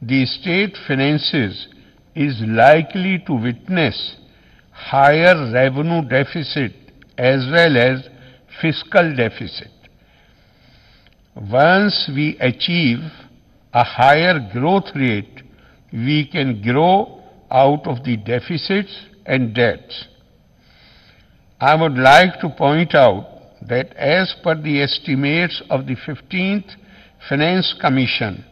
the state finances is likely to witness higher revenue deficit as well as fiscal deficit. Once we achieve a higher growth rate, we can grow out of the deficits and debts. I would like to point out that as per the estimates of the 15th Finance Commission,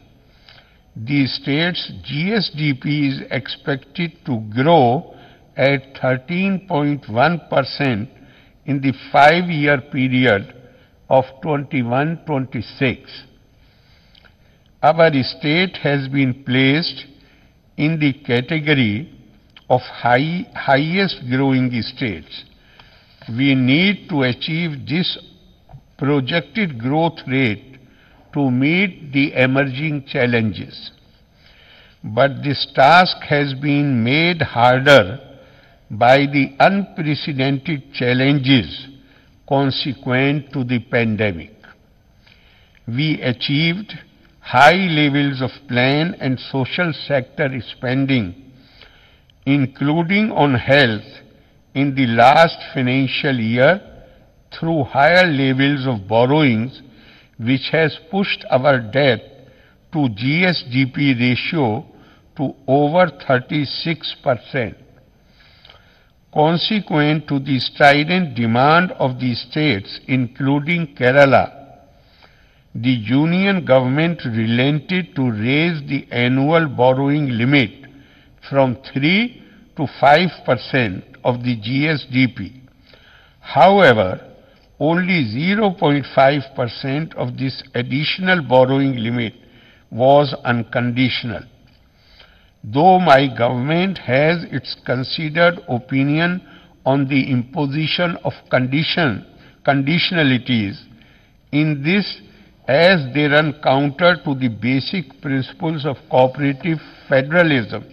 the state's GSDP is expected to grow at 13.1% in the 5-year period of 21-26. Our state has been placed in the category of highest growing states. We need to achieve this projected growth rate to meet the emerging challenges. But this task has been made harder by the unprecedented challenges consequent to the pandemic. We achieved high levels of plan and social sector spending, including on health, in the last financial year through higher levels of borrowings, which has pushed our debt to GSDP ratio to over 36%. Consequent to the strident demand of the states, including Kerala, the union government relented to raise the annual borrowing limit from 3 to 5% of the GSDP. However, only 0.5% of this additional borrowing limit was unconditional. Though my government has its considered opinion on the imposition of conditionalities in this, as they run counter to the basic principles of cooperative federalism,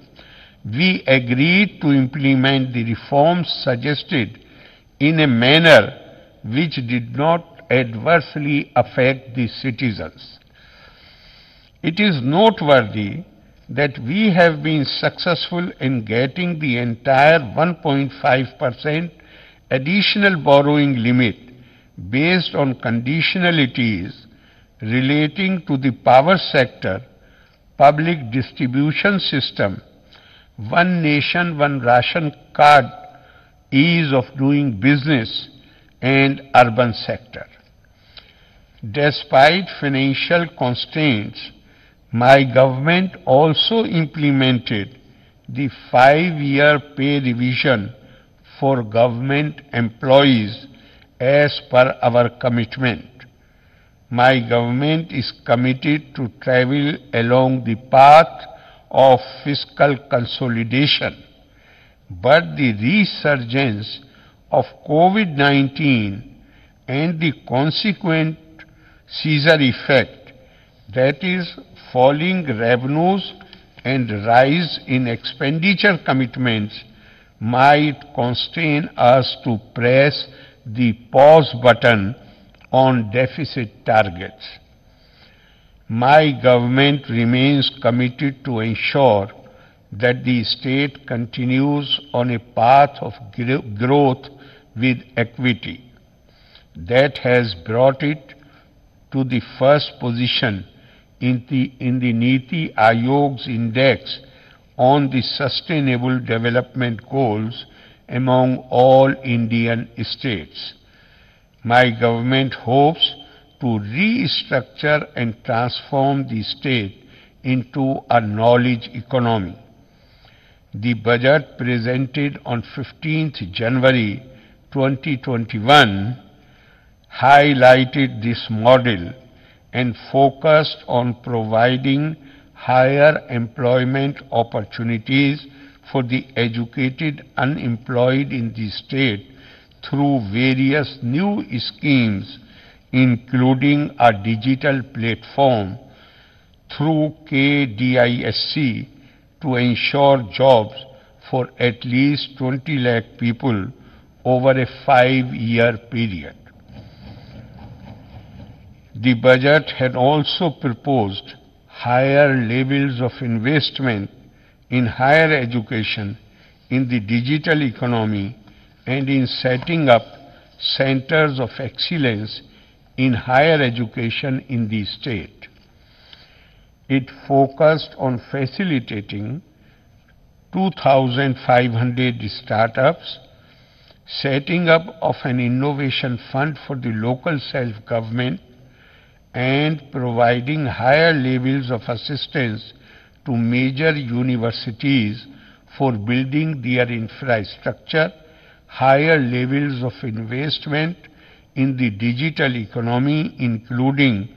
we agreed to implement the reforms suggested in a manner which did not adversely affect the citizens. It is noteworthy that we have been successful in getting the entire 1.5% additional borrowing limit based on conditionalities relating to the power sector, public distribution system, one nation, one ration card, ease of doing business, and urban sector. Despite financial constraints, my government also implemented the 5-year pay revision for government employees as per our commitment. My government is committed to travel along the path of fiscal consolidation, but the resurgence of COVID-19 and the consequent scissor effect, that is, falling revenues and rise in expenditure commitments, might constrain us to press the pause button on deficit targets. My government remains committed to ensure that the state continues on a path of growth with equity. That has brought it to the first position in the Niti Aayog's index on the Sustainable Development Goals among all Indian states. My government hopes to restructure and transform the state into a knowledge economy. The budget presented on 15th January 2021 highlighted this model and focused on providing higher employment opportunities for the educated unemployed in the state through various new schemes, including a digital platform through KDISC to ensure jobs for at least 20 lakh people over a 5-year period. The budget had also proposed higher levels of investment in higher education, in the digital economy, and in setting up centers of excellence in higher education in the state. It focused on facilitating 2,500 startups, setting up of an innovation fund for the local self-government, and providing higher levels of assistance to major universities for building their infrastructure, higher levels of investment in the digital economy, including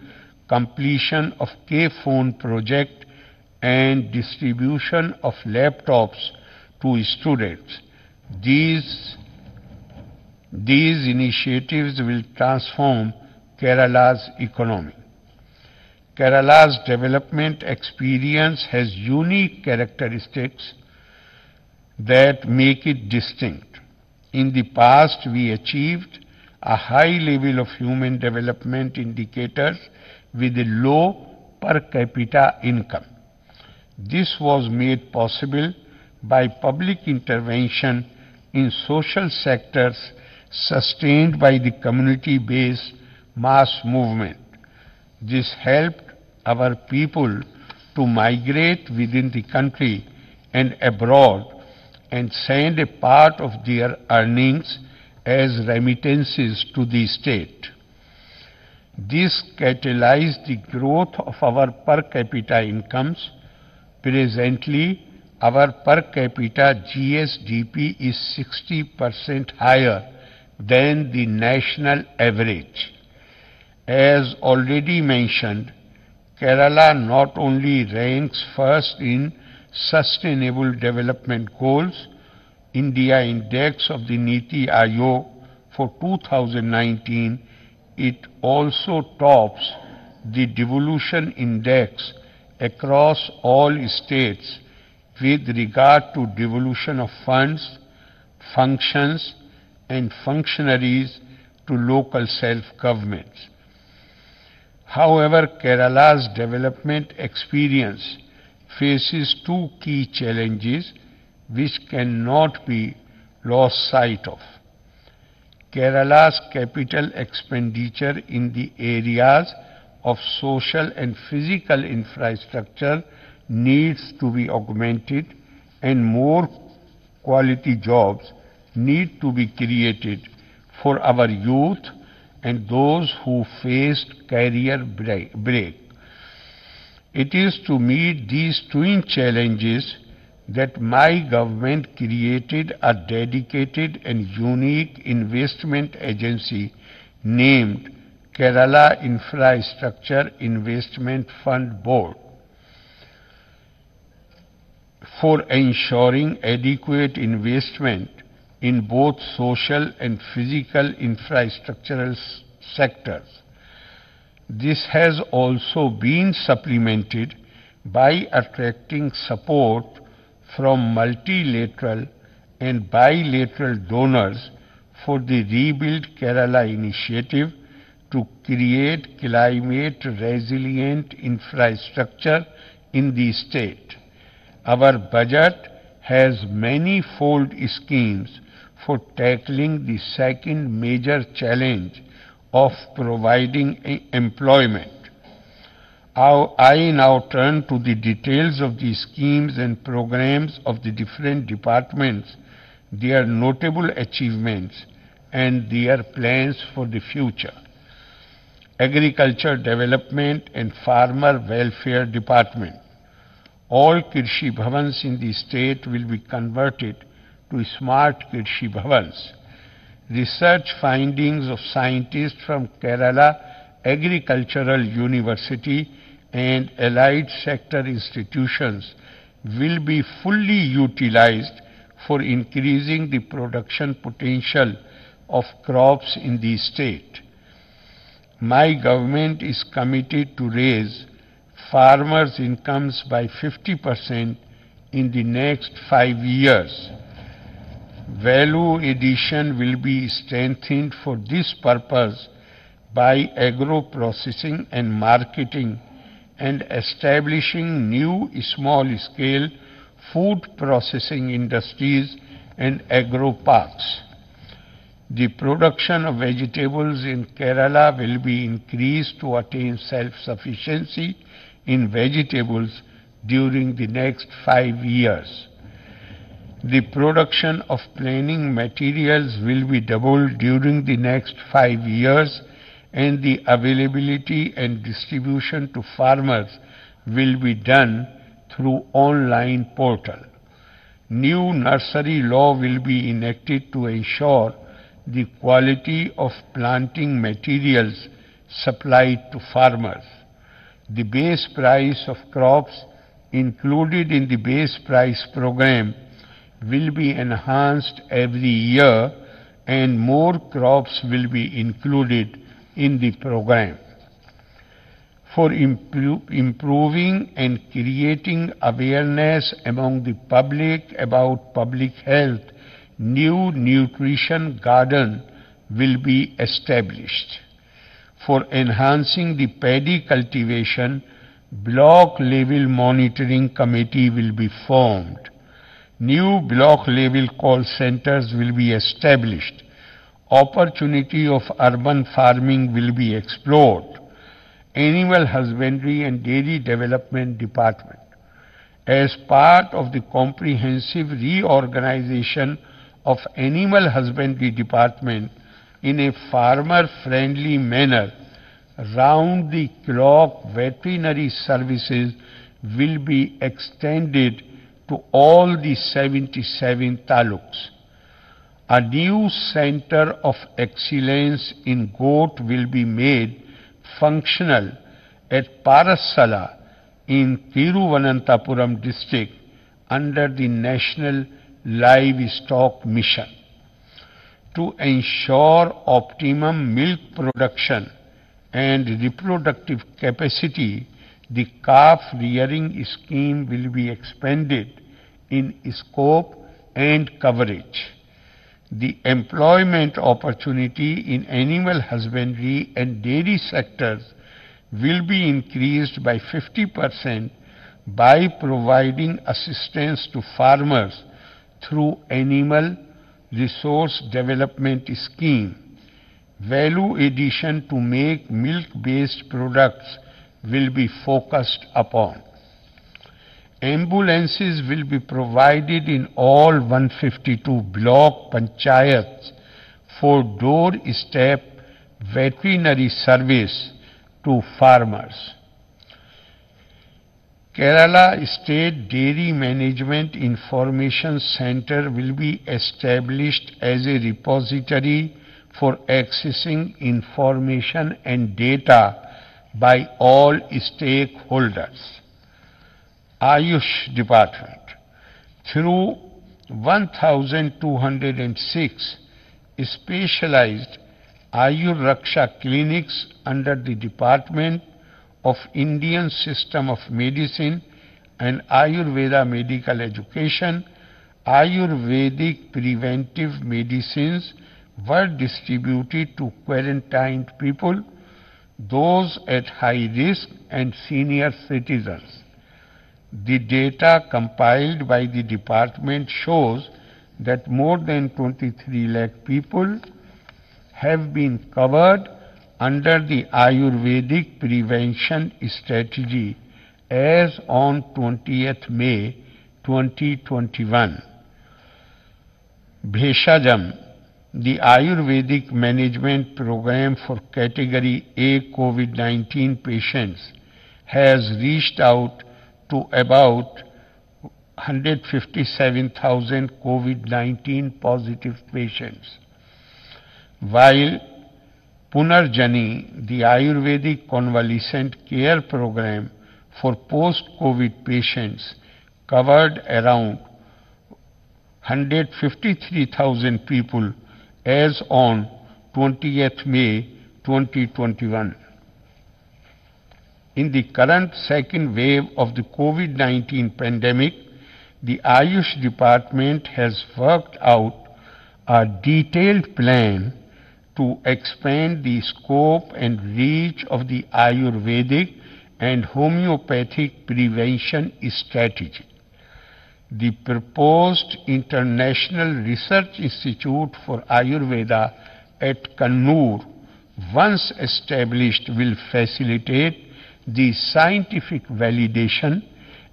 completion of K-phone project and distribution of laptops to students. These initiatives will transform Kerala's economy. Kerala's development experience has unique characteristics that make it distinct. In the past, we achieved a high level of human development indicators with a low per capita income. This was made possible by public intervention in social sectors sustained by the community-based mass movement. This helped our people to migrate within the country and abroad and send a part of their earnings as remittances to the state. This catalyzed the growth of our per capita incomes. Presently, our per capita GSDP is 60% higher than the national average. As already mentioned, Kerala not only ranks first in Sustainable Development Goals, India Index of the Niti Aayog for 2019, it also tops the Devolution Index across all states with regard to devolution of funds, functions, and functionaries to local self-governments. However, Kerala's development experience faces two key challenges which cannot be lost sight of. Kerala's capital expenditure in the areas of social and physical infrastructure needs to be augmented, and more quality jobs need to be created for our youth and those who faced career break. It is to meet these twin challenges that my government created a dedicated and unique investment agency named Kerala Infrastructure Investment Fund Board for ensuring adequate investment in both social and physical infrastructural sectors. This has also been supplemented by attracting support from multilateral and bilateral donors for the Rebuild Kerala initiative to create climate-resilient infrastructure in the state. Our budget has manifold schemes for tackling the second major challenge of providing employment. I now turn to the details of the schemes and programs of the different departments, their notable achievements, and their plans for the future. Agriculture Development and Farmer Welfare Department. All Krishi Bhavans in the state will be converted to smart Krishi Bhavans. Research findings of scientists from Kerala Agricultural University and allied sector institutions will be fully utilized for increasing the production potential of crops in the state. My government is committed to raise farmers' incomes by 50% in the next 5 years. Value addition will be strengthened for this purpose by agro-processing and marketing and establishing new small-scale food processing industries and agro-parks. The production of vegetables in Kerala will be increased to attain self-sufficiency in vegetables during the next 5 years. The production of planing materials will be doubled during the next 5 years, and the availability and distribution to farmers will be done through online portal. New nursery law will be enacted to ensure the quality of planting materials supplied to farmers. The base price of crops included in the base price program will be enhanced every year, and more crops will be included in the program. For improving and creating awareness among the public about public health, new nutrition garden will be established. For enhancing the paddy cultivation, block level monitoring committee will be formed. New block level call centers will be established. Opportunity of urban farming will be explored. Animal Husbandry and Dairy Development Department. As part of the comprehensive reorganization of Animal Husbandry Department in a farmer-friendly manner, round-the-clock veterinary services will be extended to all the 77 taluks. A new center of excellence in goat will be made functional at Parasala in Thiruvananthapuram district under the National Livestock Mission. To ensure optimum milk production and reproductive capacity, the calf rearing scheme will be expanded in scope and coverage. The employment opportunity in animal husbandry and dairy sectors will be increased by 50% by providing assistance to farmers through Animal Resource Development Scheme. Value addition to make milk-based products will be focused upon. Ambulances will be provided in all 152 block panchayats for doorstep veterinary service to farmers. Kerala State Dairy Management Information Center will be established as a repository for accessing information and data by all stakeholders. Ayush Department. Through 1,206 specialized Ayur Raksha clinics under the Department of Indian System of Medicine and Ayurveda Medical Education, Ayurvedic preventive medicines were distributed to quarantined people, those at high risk and senior citizens. The data compiled by the department shows that more than 23 lakh people have been covered under the Ayurvedic prevention strategy as on 20th May 2021. Bheshajam, the Ayurvedic management program for category A COVID-19 patients, has reached out to about 157,000 COVID-19 positive patients, while Punarjani, the Ayurvedic convalescent care program for post-COVID patients, covered around 153,000 people as on 20th May 2021. In the current second wave of the COVID-19 pandemic, the Ayush Department has worked out a detailed plan to expand the scope and reach of the Ayurvedic and homeopathic prevention strategy. The proposed International Research Institute for Ayurveda at Kannur, once established, will facilitate the scientific validation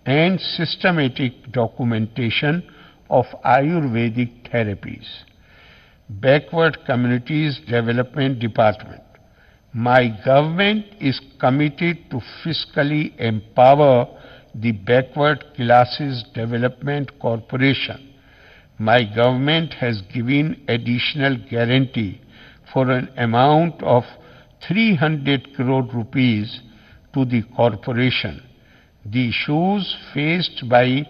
and systematic documentation of Ayurvedic therapies. Backward Communities Development Department. My government is committed to fiscally empower the Backward Classes Development Corporation. My government has given additional guarantee for an amount of 300 crore rupees to the corporation. The issues faced by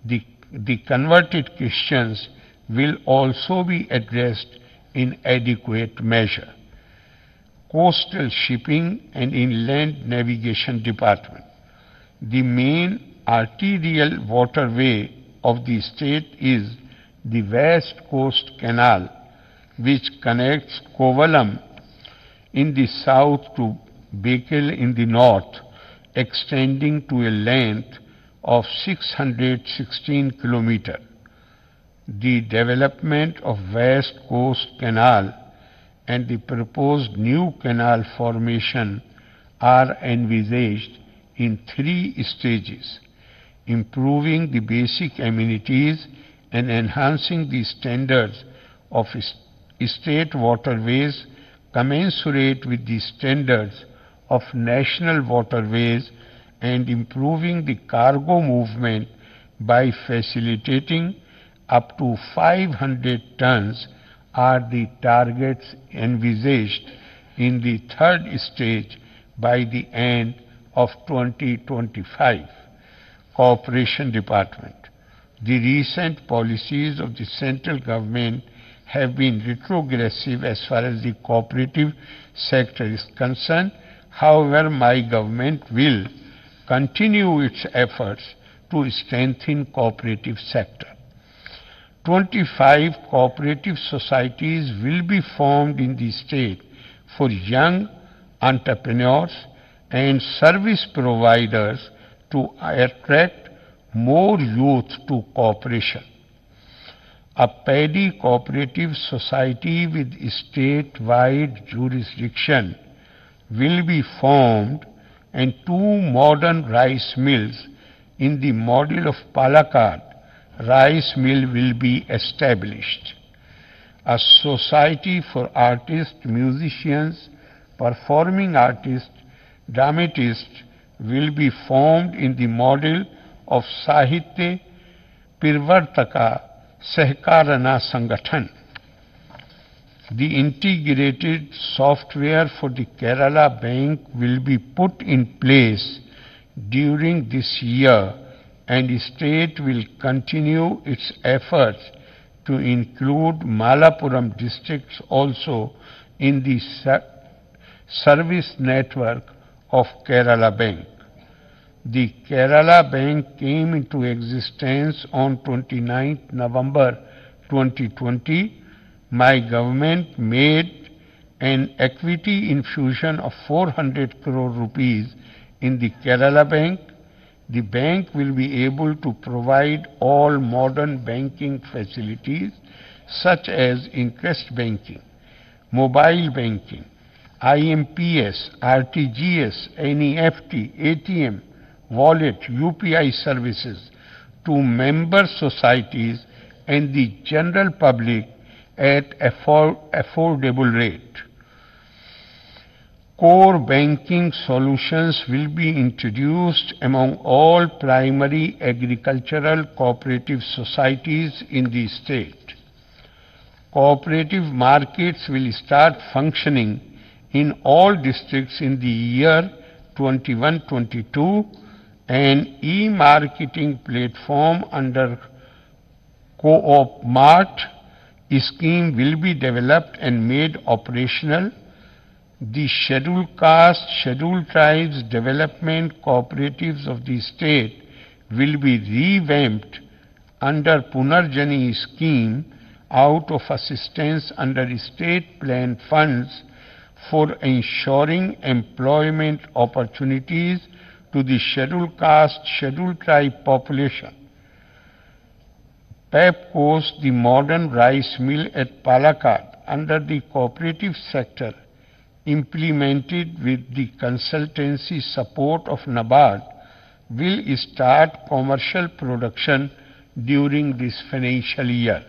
the converted Christians will also be addressed in adequate measure. Coastal Shipping and Inland Navigation Department. The main arterial waterway of the state is the West Coast Canal, which connects Kovalam in the south to Bekel in the north, extending to a length of 616 kilometers. The development of West Coast Canal and the proposed new canal formation are envisaged in 3 stages: improving the basic amenities and enhancing the standards of state waterways commensurate with the standards of national waterways, and improving the cargo movement by facilitating up to 500 tons are the targets envisaged in the 3rd stage by the end of 2025. Cooperation Department. The recent policies of the central government have been retrogressive as far as the cooperative sector is concerned. However, my government will continue its efforts to strengthen cooperative sector. 25 cooperative societies will be formed in the state for young entrepreneurs and service providers to attract more youth to cooperation. A paddy cooperative society with state-wide jurisdiction will be formed, and 2 modern rice mills in the model of Palakkad rice mill will be established. A society for artists, musicians, performing artists, dramatists will be formed in the model of Sahitya Pirvartaka Sahkarana Sangathan. The integrated software for the Kerala Bank will be put in place during this year, and the state will continue its efforts to include Malappuram districts also in the service network of Kerala Bank. The Kerala Bank came into existence on 29th November 2020. My government made an equity infusion of 400 crore rupees in the Kerala Bank. The bank will be able to provide all modern banking facilities such as interest banking, mobile banking, IMPS, RTGS, NEFT, ATM, wallet, UPI services to member societies and the general public at affordable rate. Core banking solutions will be introduced among all primary agricultural cooperative societies in the state. Cooperative markets will start functioning in all districts in the year 21-22. An e-marketing platform under Co-op Mart scheme will be developed and made operational. The scheduled caste, scheduled tribes development cooperatives of the state will be revamped under Punarjani scheme out of assistance under state plan funds for ensuring employment opportunities to the scheduled caste, scheduled tribe population. PEPCO's, the modern rice mill at Palakkad, under the cooperative sector, implemented with the consultancy support of NABARD, will start commercial production during this financial year.